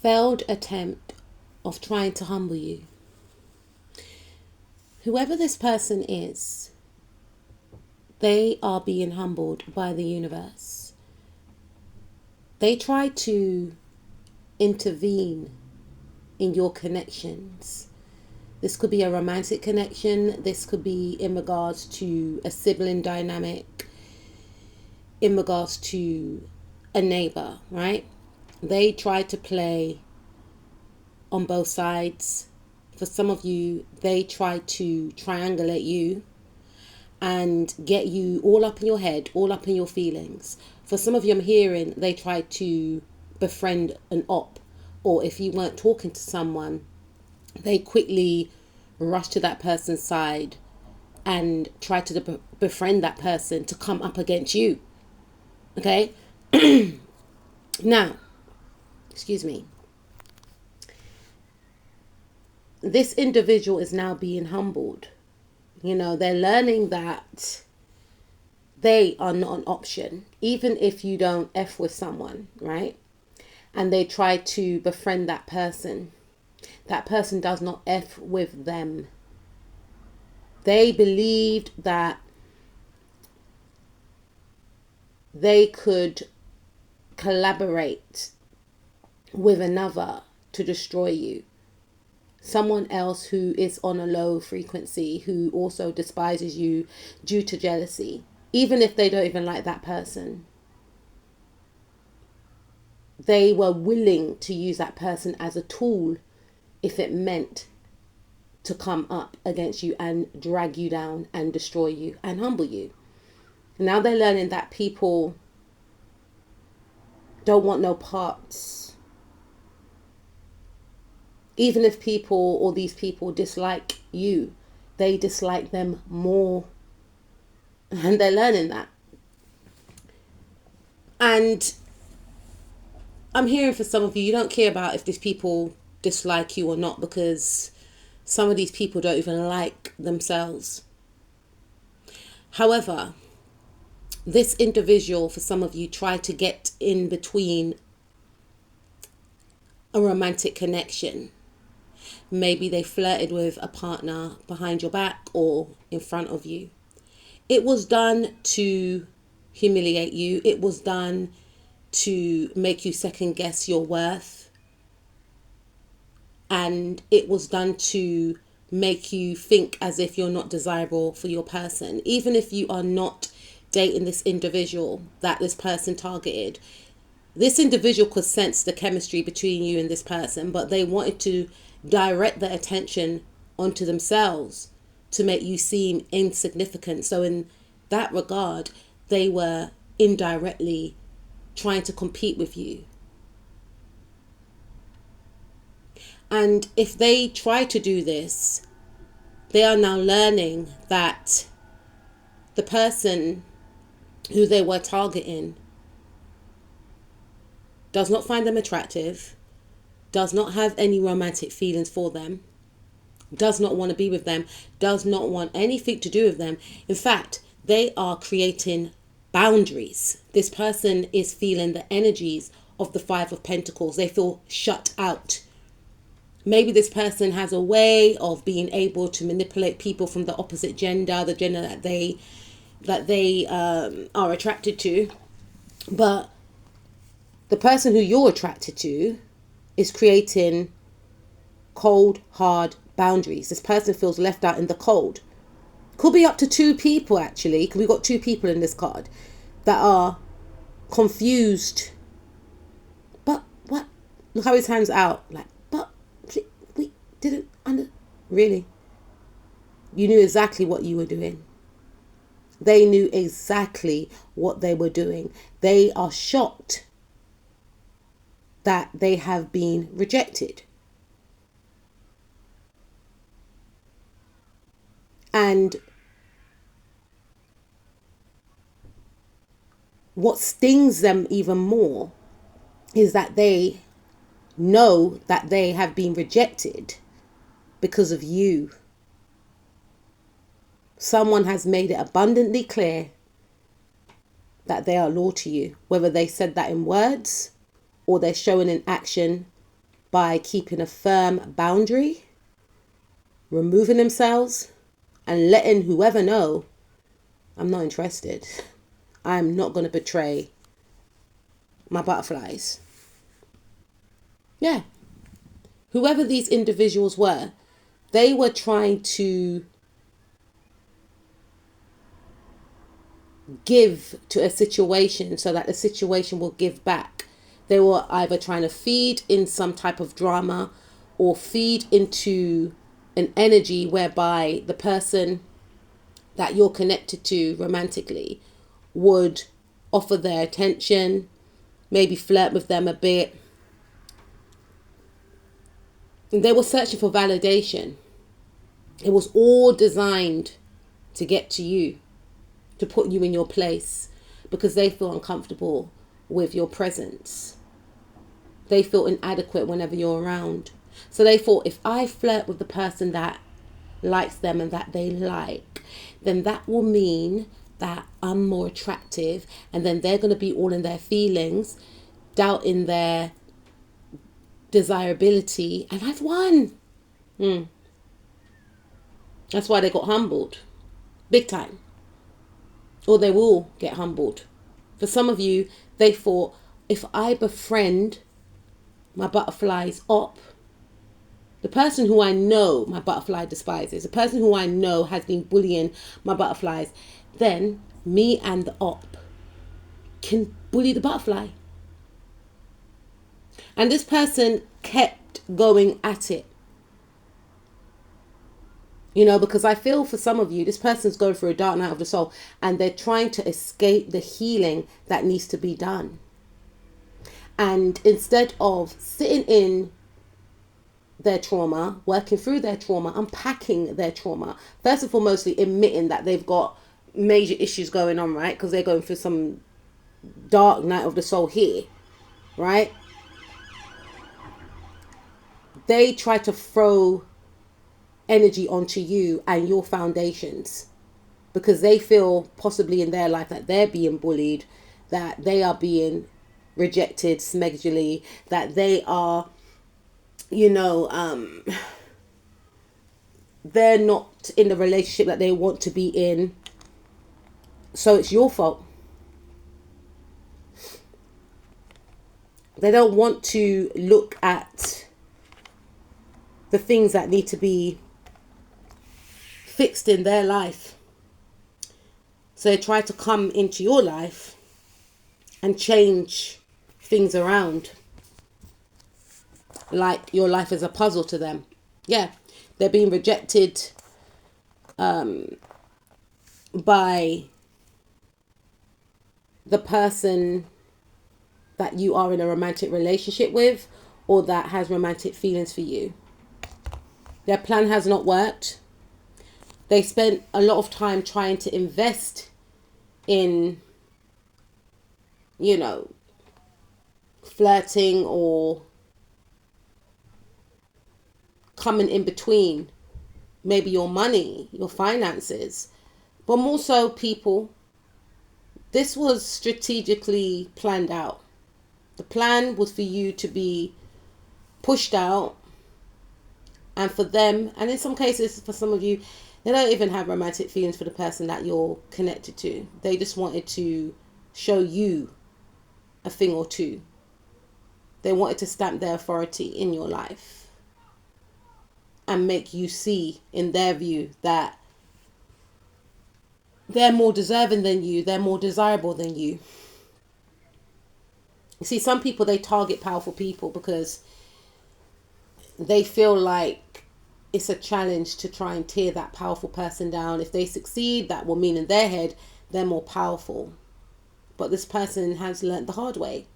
failed attempt of trying to humble you. Whoever this person is, they are being humbled by the universe. They try to intervene in your connections. This could be a romantic connection. This could be in regards to a sibling dynamic, in regards to a neighbor, right? They try to play on both sides. For some of you, they try to triangulate you and get you all up in your head, all up in your feelings. For some of you, I'm hearing they try to befriend an op, or if you weren't talking to someone, they quickly rush to that person's side and try to befriend that person to come up against you. Okay? Now, excuse me. This individual is now being humbled. You know, they're learning that they are not an option, even if you don't F with someone, right? And they try to befriend that person. That person does not F with them. They believed that they could collaborate with another to destroy you. Someone else who is on a low frequency, who also despises you due to jealousy, even if they don't even like that person. They were willing to use that person as a tool if it meant to come up against you and drag you down and destroy you and humble you. Now they're learning that people don't want no parts. Even if people or these people dislike you, they dislike them more. And they're learning that. And I'm hearing for some of you, you don't care about if these people dislike you or not, because some of these people don't even like themselves. However, this individual, for some of you, tried to get in between a romantic connection. Maybe they flirted with a partner behind your back or in front of you. It was done to humiliate you. It was done to make you second guess your worth. And it was done to make you think as if you're not desirable for your person. Even if you are not dating this individual that this person targeted, this individual could sense the chemistry between you and this person, but they wanted to direct their attention onto themselves to make you seem insignificant. So in that regard, they were indirectly trying to compete with you. And if they try to do this, they are now learning that the person who they were targeting does not find them attractive, does not have any romantic feelings for them, does not want to be with them, does not want anything to do with them. In fact, they are creating boundaries. This person is feeling the energies of the Five of Pentacles. They feel shut out. Maybe this person has a way of being able to manipulate people from the opposite gender, the gender that they are attracted to. But the person who you're attracted to is creating cold, hard boundaries. This person feels left out in the cold. Could be up to two people, actually. We've got two people in this card that are confused. But what? Look how his hand's out. Like, but we didn't really. You knew exactly what you were doing. They knew exactly what they were doing. They are shocked that they have been rejected. And what stings them even more is that they know that they have been rejected because of you. Someone has made it abundantly clear that they are loyal to you, whether they said that in words or they're showing in action by keeping a firm boundary, removing themselves, and letting whoever know, I'm not interested. I'm not going to betray my butterflies. Yeah. Whoever these individuals were, they were trying to give to a situation so that the situation will give back. They were either trying to feed in some type of drama or feed into an energy whereby the person that you're connected to romantically would offer their attention, maybe flirt with them a bit. And they were searching for validation. It was all designed to get to you, to put you in your place, because they feel uncomfortable with your presence. They feel inadequate whenever you're around. So they thought, if I flirt with the person that likes them and that they like, then that will mean that I'm more attractive, and then they're going to be all in their feelings, doubting their desirability, and I've won. That's why they got humbled. Big time. Or they will get humbled. For some of you, they thought, if I befriend my butterflies up, the person who I know my butterfly despises, the person who I know has been bullying my butterflies, then me and the op can bully the butterfly. And this person kept going at it. You know, because I feel for some of you, this person's going through a dark night of the soul and they're trying to escape the healing that needs to be done. And instead of sitting in their trauma, working through their trauma, unpacking their trauma, first and foremost, admitting that they've got major issues going on, right? Because they're going through some dark night of the soul here, right? They try to throw energy onto you and your foundations because they feel possibly in their life that they're being bullied, that they are being rejected smegdually, that they are, you know, they're not in the relationship that they want to be in. So it's your fault. They don't want to look at the things that need to be fixed in their life. So they try to come into your life and change things around. Like your life is a puzzle to them. Yeah, they're being rejected by the person that you are in a romantic relationship with or that has romantic feelings for you. Their plan has not worked. They spent a lot of time trying to invest in, you know, flirting or coming in between, maybe your money, your finances, but more so people. This was strategically planned out. The plan was for you to be pushed out, and for them, and in some cases for some of you, they don't even have romantic feelings for the person that you're connected to. They just wanted to show you a thing or two. They wanted to stamp their authority in your life and make you see, in their view, that they're more deserving than you, they're more desirable than you. You see, some people, they target powerful people because they feel like it's a challenge to try and tear that powerful person down. If they succeed, that will mean in their head they're more powerful. But this person has learnt the hard way.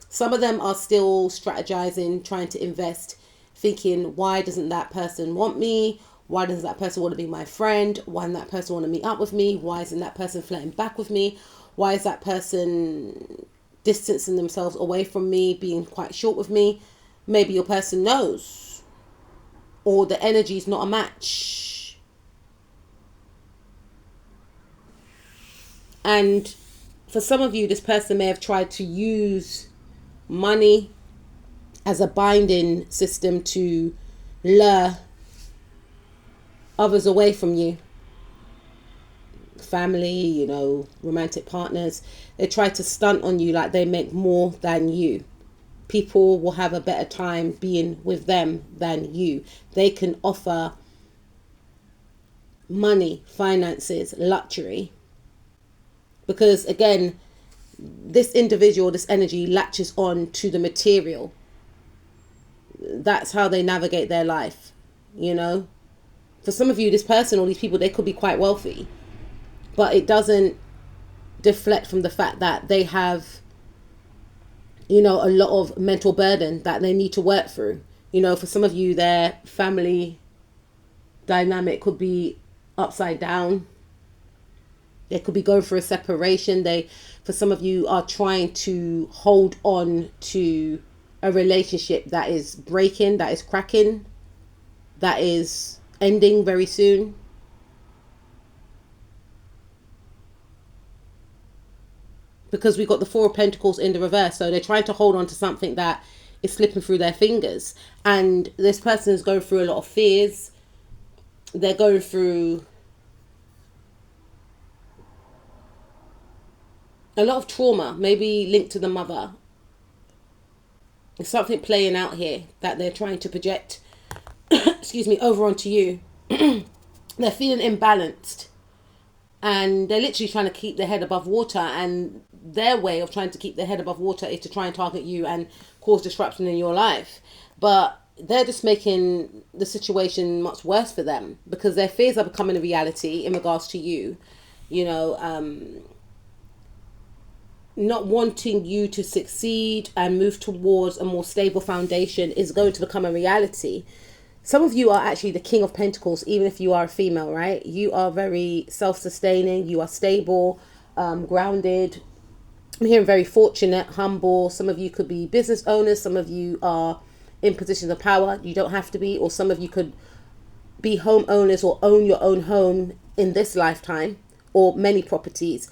Some of them are still strategizing, trying to invest, thinking, why doesn't that person want me? Why doesn't that person want to be my friend? Why doesn't that person want to meet up with me? Why isn't that person flirting back with me? Why is that person distancing themselves away from me, being quite short with me? Maybe your person knows, or the energy is not a match. And for some of you, this person may have tried to use money as a binding system to lure others away from you. Family, you know, romantic partners, they try to stunt on you like they make more than you. People will have a better time being with them than you. They can offer money, finances, luxury. Because again, this individual, this energy latches on to the material. That's how they navigate their life, you know. For some of you, this person or these people, they could be quite wealthy, but it doesn't deflect from the fact that they have, you know, a lot of mental burden that they need to work through. You know, for some of you, their family dynamic could be upside down. They could be going through a separation. For some of you, are trying to hold on to a relationship that is breaking, that is cracking, that is ending very soon. Because we got the Four of Pentacles in the reverse. So they're trying to hold on to something that is slipping through their fingers. And this person is going through a lot of fears. They're going through a lot of trauma, maybe linked to the mother. There's something playing out here that they're trying to project, excuse me, over onto you. They're feeling imbalanced. And they're literally trying to keep their head above water. And their way of trying to keep their head above water is to try and target you and cause disruption in your life. But they're just making the situation much worse for them, because their fears are becoming a reality in regards to you. You know, not wanting you to succeed and move towards a more stable foundation is going to become a reality. Some of you are actually the King of Pentacles, even if you are a female, right? You are very self-sustaining. You are stable, grounded. I'm hearing very fortunate, humble. Some of you could be business owners. Some of you are in positions of power. You don't have to be. Or some of you could be homeowners or own your own home in this lifetime, or many properties.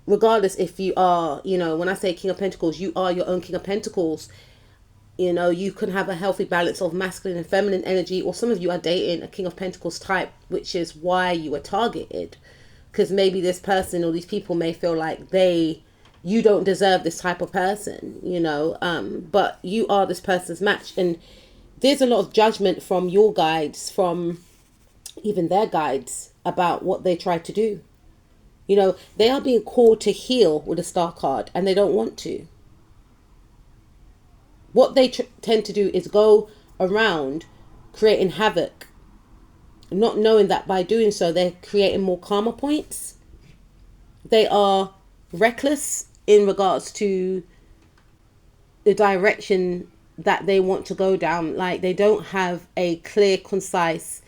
Regardless if you are, you know, when I say King of Pentacles, you are your own King of Pentacles. You know, you can have a healthy balance of masculine and feminine energy, or some of you are dating a King of Pentacles type, which is why you were targeted. Because maybe this person or these people may feel like you don't deserve this type of person, you know, but you are this person's match. And there's a lot of judgment from your guides, from even their guides, about what they try to do. You know, they are being called to heal with a Star card, and they don't want to. What they tend to do is go around creating havoc, not knowing that by doing so, they're creating more karma points. They are reckless in regards to the direction that they want to go down. Like, they don't have a clear, concise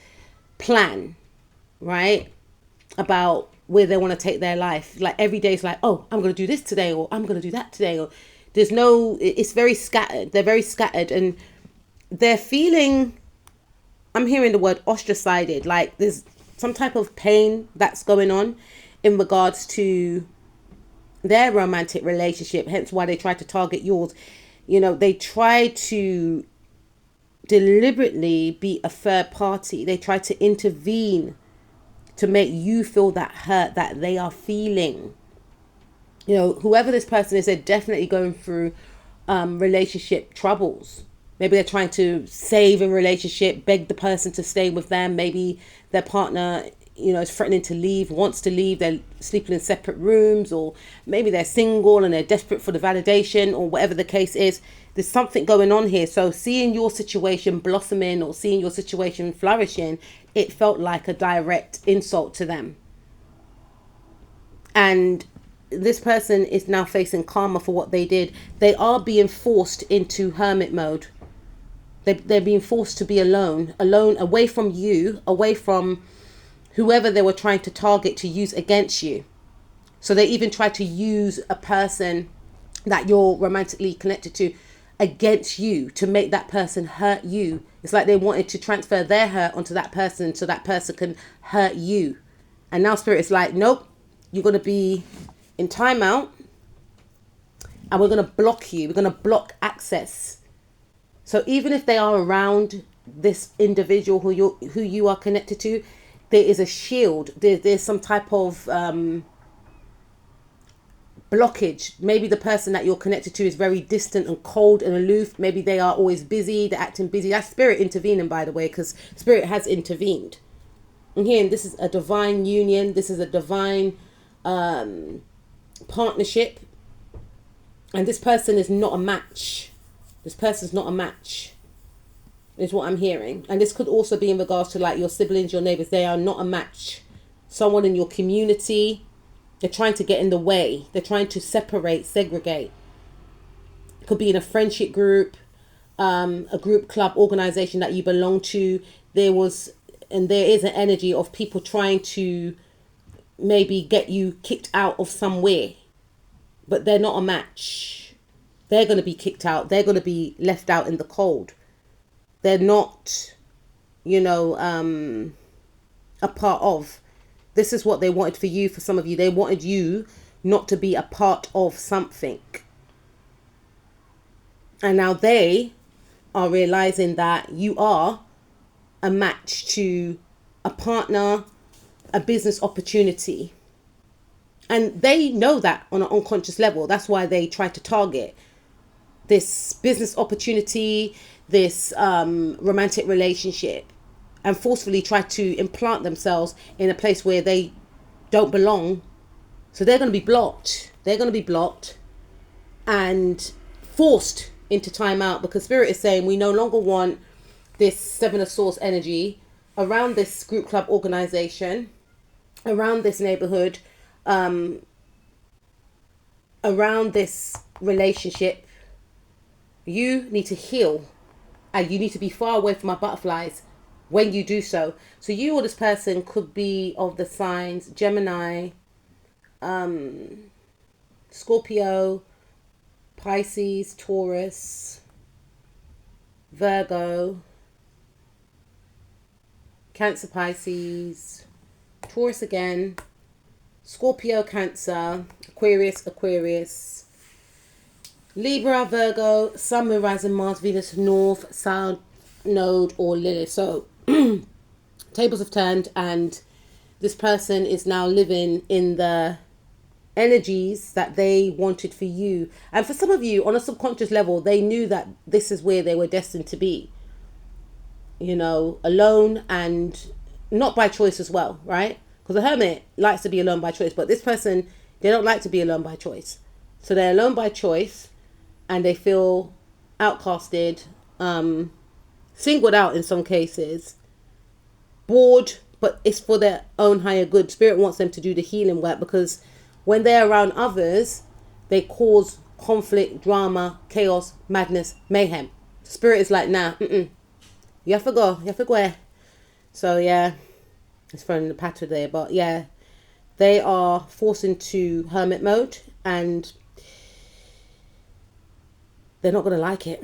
plan, right, about where they want to take their life. Like, every day is like, oh, I'm going to do this today, or I'm going to do that today, or there's no, it's very scattered. They're very scattered, and they're feeling, I'm hearing the word ostracized. Like, there's some type of pain that's going on in regards to their romantic relationship, hence why they try to target yours. You know, they try to deliberately be a third party. They try to intervene to make you feel that hurt that they are feeling. You know, whoever this person is, they're definitely going through relationship troubles. Maybe they're trying to save a relationship, beg the person to stay with them. Maybe their partner, you know, is threatening to leave, wants to leave. They're sleeping in separate rooms, or maybe they're single and they're desperate for the validation, or whatever the case is. There's something going on here. So seeing your situation blossoming or seeing your situation flourishing, it felt like a direct insult to them. And this person is now facing karma for what they did. They are being forced into hermit mode. They're being forced to be alone, away from you, away from whoever they were trying to target to use against you. So they even tried to use a person that you're romantically connected to against you, to make that person hurt you. It's like they wanted to transfer their hurt onto that person so that person can hurt you. And now Spirit is like, nope, you're going to be in timeout, and we're going to block you. We're going to block access. So even if they are around this individual who you are connected to, there is a shield. There's some type of blockage. Maybe the person that you're connected to is very distant and cold and aloof. Maybe they are always busy. They're acting busy. That's spirit intervening, by the way, because spirit has intervened. And here, this is a divine union. This is a divine partnership. And this person is not a match. This person's not a match, is what I'm hearing. And this could also be in regards to like your siblings, your neighbors. They are not a match. Someone in your community, they're trying to get in the way. They're trying to separate, segregate. It could be in a friendship group, a group, club, organization that you belong to. There is an energy of people trying to maybe get you kicked out of somewhere. But they're not a match. They're going to be kicked out. They're going to be left out in the cold. They're not, a part of. This is what they wanted for you, for some of you. They wanted you not to be a part of something. And now they are realizing that you are a match to a partner, a business opportunity. And they know that on an unconscious level. That's why they try to target this business opportunity, this romantic relationship, and forcefully try to implant themselves in a place where they don't belong. So they're going to be blocked. They're going to be blocked and forced into timeout, because Spirit is saying we no longer want this Seven of Swords energy around this group, club, organization, around this neighborhood, around this relationship. You need to heal, and you need to be far away from my butterflies when you do so. So you or this person could be of the signs Gemini, Scorpio, Pisces, Taurus, Virgo, Cancer, Pisces, Taurus again, Scorpio, Cancer, Aquarius, Libra, Virgo, Sun, Moon, Rising, Mars, Venus, North, South Node, or Lilith. So tables have turned, and this person is now living in the energies that they wanted for you. And for some of you, on a subconscious level, they knew that this is where they were destined to be. Alone, and not by choice as well, right? Because the hermit likes to be alone by choice, but this person, they don't like to be alone by choice. So they're alone by choice, and they feel outcasted, singled out in some cases, bored, but it's for their own higher good. Spirit wants them to do the healing work, because when they're around others, they cause conflict, drama, chaos, madness, mayhem. Spirit is like, nah, you have to go. So yeah, it's throwing the patter there, but yeah, they are forced into hermit mode, and they're not going to like it.